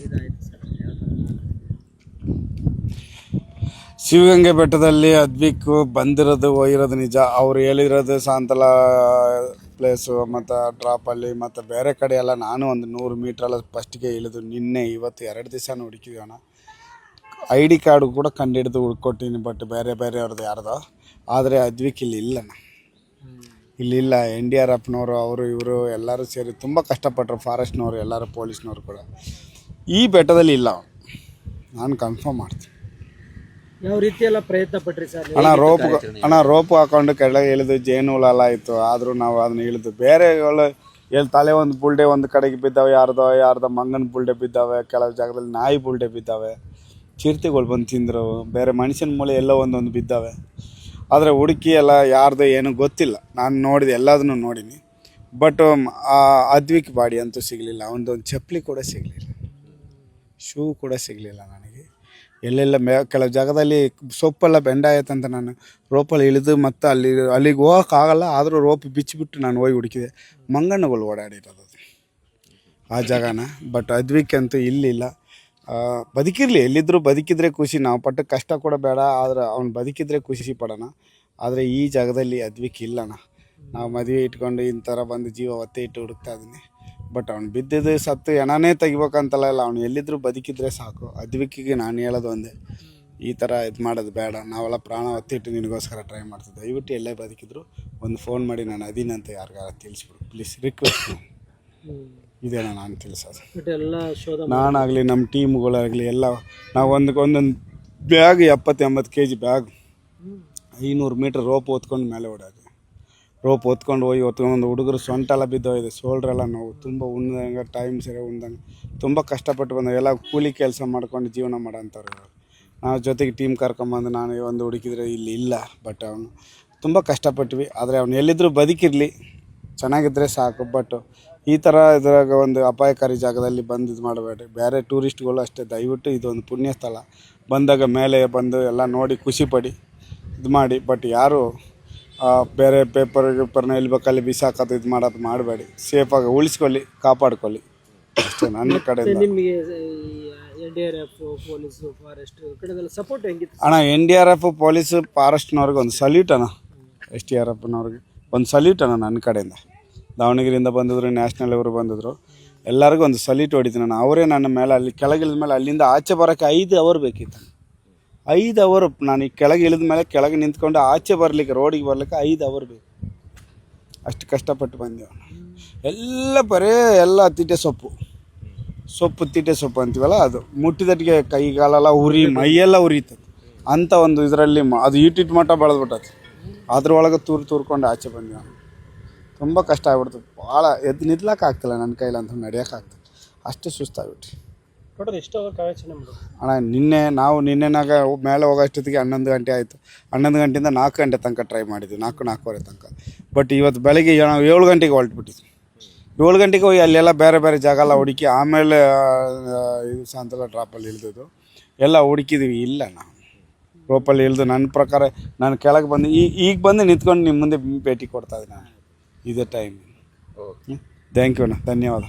ಇದಾಯಿತು ಸರ್? ಶಿವಗಂಗೆ ಬೆಟ್ಟದಲ್ಲಿ ಅದ್ವಿಕ್ ಬಂದಿರೋದು ಹೋಗಿರೋದು ನಿಜ. ಅವ್ರು ಹೇಳಿರೋದು ಸಾಂತಲ ಪ್ಲೇಸು ಮತ್ತು ಡ್ರಾಪಲ್ಲಿ ಮತ್ತು ಬೇರೆ ಕಡೆ ಎಲ್ಲ ನಾನು ಒಂದು 100 ಮೀಟ್ರೆಲ್ಲ ಫಸ್ಟಿಗೆ ಇಳಿದು ನಿನ್ನೆ ಇವತ್ತು 2 ದಿವಸ ಹುಡುಕಿದ್ವಿ ಅಣ್ಣ. ID ಕಾರ್ಡು ಕೂಡ ಕಂಡುಹಿಡಿದು ಹುಡ್ಕೊಟ್ಟಿನಿ, ಬಟ್ ಬೇರೆ ಅವ್ರದ್ದು ಯಾರ್ದೋ. ಆದರೆ ಅದ್ವಿಕ್ ಇಲ್ಲಿ ಇಲ್ಲಣ್ಣ, ಇಲ್ಲಿಲ್ಲ. NDRFನವರು ಅವರು ಇವರು ಎಲ್ಲರೂ ಸೇರಿ ತುಂಬ ಕಷ್ಟಪಟ್ಟರು, ಫಾರೆಸ್ಟ್ನವರು ಎಲ್ಲರೂ, ಪೊಲೀಸ್ನವರು ಕೂಡ. ಈ ಬೆಟ್ಟದಲ್ಲಿ ಇಲ್ಲ, ನಾನು ಕನ್ಫರ್ಮ್ ಮಾಡ್ತೀನಿ. ಯಾವ ರೀತಿ ಎಲ್ಲ ಪ್ರಯತ್ನ ಪಟ್ರಿ ಸರ್? ರೋಪ್ ಹಾಕೊಂಡು ಕೆಳಗೆ ಇಳಿದು ಜೇನು ಹುಳ ಆಯಿತು. ಆದರೂ ನಾವು ಅದನ್ನ ಇಳಿದು ಬೇರೆ ಎಲ್ಲಿ ತಲೆ ಒಂದು ಬುಲ್ಡೆ ಒಂದು ಕಡೆಗೆ ಬಿದ್ದಾವೆ, ಯಾರ್ದೋ ಮಂಗನ ಬುಲ್ಡೆ ಬಿದ್ದಾವೆ, ಕೆಲವು ಜಾಗದಲ್ಲಿ ನಾಯಿ ಬುಲ್ಡೆ ಬಿದ್ದಾವೆ, ಚಿರತೆಗಳು ಬಂದು ತಿಂದರು, ಬೇರೆ ಮನುಷ್ಯನ ಮೂಳೆ ಎಲ್ಲೋ ಒಂದೊಂದು ಬಿದ್ದಾವೆ. ಆದರೆ ಹುಡುಕಿ ಎಲ್ಲ ಯಾರ್ದು ಏನೂ ಗೊತ್ತಿಲ್ಲ. ನಾನು ನೋಡಿದೆ, ಎಲ್ಲದನ್ನೂ ನೋಡೀನಿ. ಬಟ್ ಅದ್ವಿಕ್ ಬಾಡಿ ಅಂತೂ ಸಿಗಲಿಲ್ಲ. ಅವನದೊಂದು ಚಪ್ಪಲಿ ಕೂಡ ಸಿಗಲಿಲ್ಲ, ಶೂ ಕೂಡ ಸಿಗಲಿಲ್ಲ ನನಗೆ. ಎಲ್ಲೆಲ್ಲ ಕೆಲವು ಜಾಗದಲ್ಲಿ ಸೊಪ್ಪೆಲ್ಲ ಬೆಂಡ ಆಯ್ತಂತ ನಾನು ರೋಪಲ್ಲಿ ಇಳಿದು ಮತ್ತು ಅಲ್ಲಿಗೆ ಹೋಗೋಕ್ಕಾಗಲ್ಲ, ಆದರೂ ರೋಪ್ ಬಿಚ್ಚಿಬಿಟ್ಟು ನಾನು ಹೋಗಿ ಹುಡುಕಿದೆ. ಮಂಗಣ್ಣಗಳು ಓಡಾಡಿರೋದು ಆ ಜಾಗನ. ಬಟ್ ಅದ್ವಿಕ್ ಅಂತೂ ಇಲ್ಲಿಲ್ಲ. ಬದುಕಿರಲಿ, ಎಲ್ಲಿದ್ದರೂ ಬದುಕಿದ್ರೆ ಖುಷಿ. ನಾವು ಪಟ್ಟ ಕಷ್ಟ ಕೂಡ ಬೇಡ, ಆದರೆ ಅವ್ನು ಬದುಕಿದ್ರೆ ಖುಷಿ ಪಡೋಣ. ಆದರೆ ಈ ಜಾಗದಲ್ಲಿ ಅದ್ವಿಕ್ ಇಲ್ಲಣ್ಣ. ನಾವು ಮದುವೆ ಇಟ್ಕೊಂಡು ಇಂಥರ ಬಂದು ಜೀವ ಒತ್ತೆ ಇಟ್ಟು ಹುಡುಕ್ತಾ ಇದ್ದೀನಿ. ಬಟ್ ಅವ್ನು ಬಿದ್ದಿದ್ದು ಸತ್ತು ಹೆಣನೇ ತೆಗಿಬೇಕಂತಲ್ಲ, ಇಲ್ಲ, ಅವ್ನು ಎಲ್ಲಿದ್ದರೂ ಬದುಕಿದ್ರೆ ಸಾಕು. ಅದ್ವಿಕ್ಕಿಗೆ ನಾನು ಹೇಳೋದು ಒಂದೇ, ಈ ಥರ ಇದು ಮಾಡೋದು ಬೇಡ. ನಾವೆಲ್ಲ ಪ್ರಾಣ ಒತ್ತಿಟ್ಟು ನಿನಗೋಸ್ಕರ ಟ್ರೈ ಮಾಡ್ತಿದ್ದೆ. ದಯವಿಟ್ಟು ಎಲ್ಲೇ ಬದುಕಿದ್ರು ಒಂದು ಫೋನ್ ಮಾಡಿ ನಾನು ಅದೀನಂತ ಯಾರಿಗಾರ ತಿಳಿಸ್ಬಿಡು ಪ್ಲೀಸ್, ರಿಕ್ವೆಸ್ಟ್. ಇದೇನಾ ನಾನು ತಿಳಿಸೋದು. ನಾನಾಗಲಿ ನಮ್ಮ ಟೀಮ್ಗಳಾಗಲಿ ಎಲ್ಲ ನಾವು ಒಂದೊಂದು bag 70-80 kg bag, 500 metre rope ಹೊತ್ಕೊಂಡು ಮೇಲೆ ಓಡೋದು. ರೋಪ್ ಹೊತ್ಕೊಂಡು ಹೋಗಿ ಹೊತ್ಕೊಂಡು ಹುಡುಗರು ಸೊಂಟೆಲ್ಲ ಬಿದ್ದೋಗಿದೆ, ಶೋಲ್ಡ್ರೆಲ್ಲ ನೋವು, ತುಂಬ ಉಣ್ದಂಗೆ ಟೈಮ್ ಸರಿ ಉಣ್ದಂಗೆ ತುಂಬ ಕಷ್ಟಪಟ್ಟು ಬಂದವು. ಎಲ್ಲ ಕೂಲಿ ಕೆಲಸ ಮಾಡ್ಕೊಂಡು ಜೀವನ ಮಾಡೋಂಥವ್ರು. ನಾವು ಜೊತೆಗೆ ಟೀಮ್ ಕರ್ಕೊಂಬಂದು ನಾನು ಒಂದು ಹುಡುಕಿದ್ರೆ ಇಲ್ಲಿ ಇಲ್ಲ. ಬಟ್ ಅವನು ತುಂಬ ಕಷ್ಟಪಟ್ವಿ. ಆದರೆ ಅವ್ನು ಎಲ್ಲಿದ್ದರೂ ಬದುಕಿರಲಿ, ಚೆನ್ನಾಗಿದ್ದರೆ ಸಾಕು. ಬಟ್ ಈ ಥರ ಇದ್ರಾಗ ಒಂದು ಅಪಾಯಕಾರಿ ಜಾಗದಲ್ಲಿ ಬಂದು ಇದು ಮಾಡಬೇಡಿ. ಬೇರೆ ಟೂರಿಸ್ಟ್ಗಳು ಅಷ್ಟೇ, ದಯವಿಟ್ಟು ಇದೊಂದು ಪುಣ್ಯ ಸ್ಥಳ, ಬಂದಾಗ ಮೇಲೆ ಬಂದು ಎಲ್ಲ ನೋಡಿ ಖುಷಿಪಡಿ, ಇದು ಮಾಡಿ. ಬಟ್ ಯಾರು ಬೇರೆ ಪೇಪರ್ನ ಎಲ್ಲಿ ಬೇಕಲ್ಲಿ ಬಿಸಾಕೋದು ಇದು ಮಾಡೋದು ಮಾಡಬೇಡಿ. ಸೇಫಾಗಿ ಉಳಿಸ್ಕೊಳ್ಳಿ, ಕಾಪಾಡ್ಕೊಳ್ಳಿ ಅಷ್ಟೇ ನನ್ನ ಕಡೆಯಿಂದ. ನಿಮಗೆ NDRF ಪೊಲೀಸು ಫಾರೆಸ್ಟ್ ಕಡೆದೆಲ್ಲ ಸಪೋರ್ಟ್ ಹೆಂಗಿತ್ತು ಅಣ್ಣ? NDRF ಪೊಲೀಸು ಫಾರೆಸ್ಟ್ನವ್ರಿಗೆ ಒಂದು ಸಲ್ಯೂಟ್ ಅಣ್ಣ, SDRFನವ್ರಿಗೆ ಒಂದು ಸಲ್ಯೂಟ್ ಅಣ್ಣ ನನ್ನ ಕಡೆಯಿಂದ. ದಾವಣಗೆರೆಯಿಂದ ಬಂದಿದ್ರು, ನ್ಯಾಷನಲ್ ಅವರು ಬಂದಿದ್ರು, ಎಲ್ಲರಿಗೂ ಒಂದು ಸಲ್ಯೂಟ್ ಹೊಡಿತೀನಿ ನಾನು. ಅವರೇ ನನ್ನ ಮೇಲೆ ಅಲ್ಲಿ ಕೆಳಗಿಳಿದ ಮೇಲೆ ಅಲ್ಲಿಂದ ಆಚೆ ಬರೋಕ್ಕೆ 5 ಅವರ್ ಬೇಕಿತ್ತು. 5 ಅವರ್ ನಾನು ಈ ಕೆಳಗೆ ಇಳಿದ ಮೇಲೆ ಕೆಳಗೆ ನಿಂತ್ಕೊಂಡು ಆಚೆ ಬರಲಿಕ್ಕೆ, ರೋಡಿಗೆ ಬರಲಿಕ್ಕೆ 5 ಅವರ್ ಬೇಕು. ಅಷ್ಟು ಕಷ್ಟಪಟ್ಟು ಬಂದೆವು. ಎಲ್ಲ ಎಲ್ಲ ತೀಟೆ ಸೊಪ್ಪು ತೀಟೆ ಸೊಪ್ಪು ಅಂತೀವಲ್ಲ, ಅದು ಮುಟ್ಟಿದಟ್ಟಿಗೆ ಕೈಗಾಲೆಲ್ಲ ಉರಿ, ಮೈಯೆಲ್ಲ ಉರಿತದೆ ಅಂಥ ಒಂದು ಇದರಲ್ಲಿ ಅದು ಈಟಿಟ್ ಮಟ್ಟ ಬೆಳೆದ್ಬಿಟ್ಟದು. ಅದ್ರೊಳಗೆ ತೂರ್ಕೊಂಡು ಆಚೆ ಬಂದೆವು. ತುಂಬ ಕಷ್ಟ ಆಗ್ಬಿಡ್ತದೆ, ಭಾಳ ಎದ್ದು ನಿದ್ಲಕ್ಕೆ ಆಗ್ತಿಲ್ಲ ನನ್ನ ಕೈಲಂತ, ನಡೆಯೋಕ್ಕಾಗ್ತದೆ, ಅಷ್ಟು ಸುಸ್ತಾಗ್ಬಿಟ್ಟು. ಅಣ್ಣ ನಿನ್ನೆನಾಗ ಮೇಲೆ ಹೋಗೋಷ್ಟೊತ್ತಿಗೆ 11 ಗಂಟೆ ಆಯಿತು. 11 ಗಂಟೆಯಿಂದ 4 ಗಂಟೆ ತನಕ ಟ್ರೈ ಮಾಡಿದ್ವಿ, 4-4:15 ತನಕ. ಬಟ್ ಇವತ್ತು ಬೆಳಗ್ಗೆ 7 ಗಂಟೆಗೆ ಹೊರಟ್ಬಿಟ್ಟಿದ್ವಿ. 7 ಗಂಟೆಗೆ ಹೋಗಿ ಅಲ್ಲೆಲ್ಲ ಬೇರೆ ಜಾಗ ಎಲ್ಲ ಹುಡುಕಿ ಆಮೇಲೆ ಇದು ಸಾಂತಲ ಡ್ರಾಪಲ್ಲಿ ಇಳಿದಿದ್ದು ಎಲ್ಲ ಹುಡುಕಿದ್ವಿ. ಇಲ್ಲ, ನಾವು ರೋಪಲ್ಲಿ ಇಳಿದು ನನ್ನ ಪ್ರಕಾರ ನಾನು ಕೆಳಗೆ ಬಂದು ಈಗ ಬಂದು ನಿಂತ್ಕೊಂಡು ನಿಮ್ಮ ಮುಂದೆ ಭೇಟಿ ಕೊಡ್ತಾಯಿದ್ದೀನಿ ನಾನು. ಇದೇ ಟೈಮ್. ಥ್ಯಾಂಕ್ ಯು ಅಣ್ಣ, ಧನ್ಯವಾದ.